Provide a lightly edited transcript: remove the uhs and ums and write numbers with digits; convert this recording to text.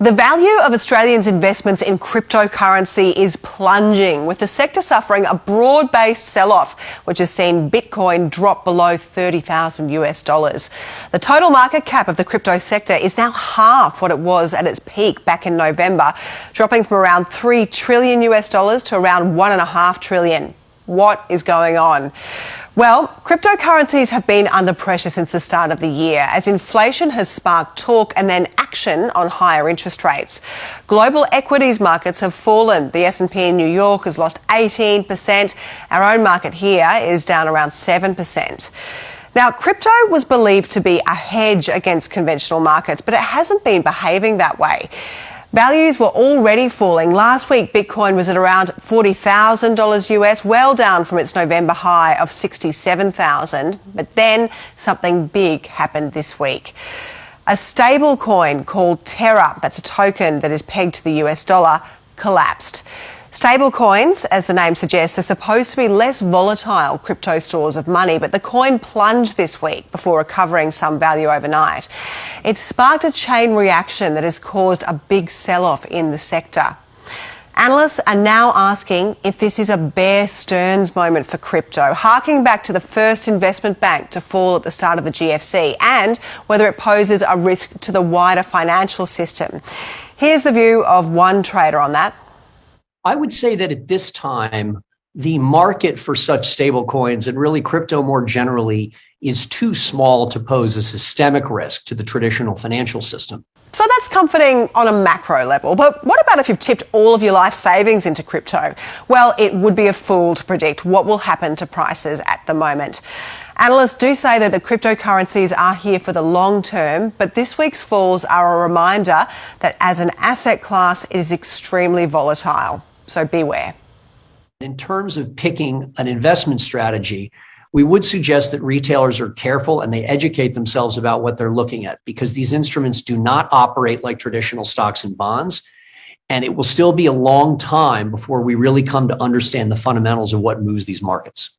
The value of Australians' investments in cryptocurrency is plunging, with the sector suffering a broad-based sell-off, which has seen Bitcoin drop below $30,000. The total market cap of the crypto sector is now half what it was at its peak back in November, dropping from around $3 trillion to around $1.5 trillion. What is going on? Well, cryptocurrencies have been under pressure since the start of the year as inflation has sparked talk and then action on higher interest rates. Global equities markets have fallen. The S&P in New York has lost 18%. Our own market here is down around 7%. Now, crypto was believed to be a hedge against conventional markets, but it hasn't been behaving that way. Values were already falling. Last week, Bitcoin was at around $40,000 US, well down from its November high of $67,000. But then something big happened this week. A stable coin called Terra, that's a token that is pegged to the US dollar, collapsed. Stable coins, as the name suggests, are supposed to be less volatile crypto stores of money, but the coin plunged this week before recovering some value overnight. It sparked a chain reaction that has caused a big sell-off in the sector. Analysts are now asking if this is a Bear Stearns moment for crypto, harking back to the first investment bank to fall at the start of the GFC, and whether it poses a risk to the wider financial system. Here's the view of one trader on that. I would say that at this time, the market for such stable coins and really crypto more generally is too small to pose a systemic risk to the traditional financial system. So that's comforting on a macro level. But what about if you've tipped all of your life savings into crypto? Well, it would be a fool to predict what will happen to prices at the moment. Analysts do say that the cryptocurrencies are here for the long term, but this week's falls are a reminder that as an asset class, it is extremely volatile. So beware. In terms of picking an investment strategy, we would suggest that retailers are careful and they educate themselves about what they're looking at, because these instruments do not operate like traditional stocks and bonds. And it will still be a long time before we really come to understand the fundamentals of what moves these markets.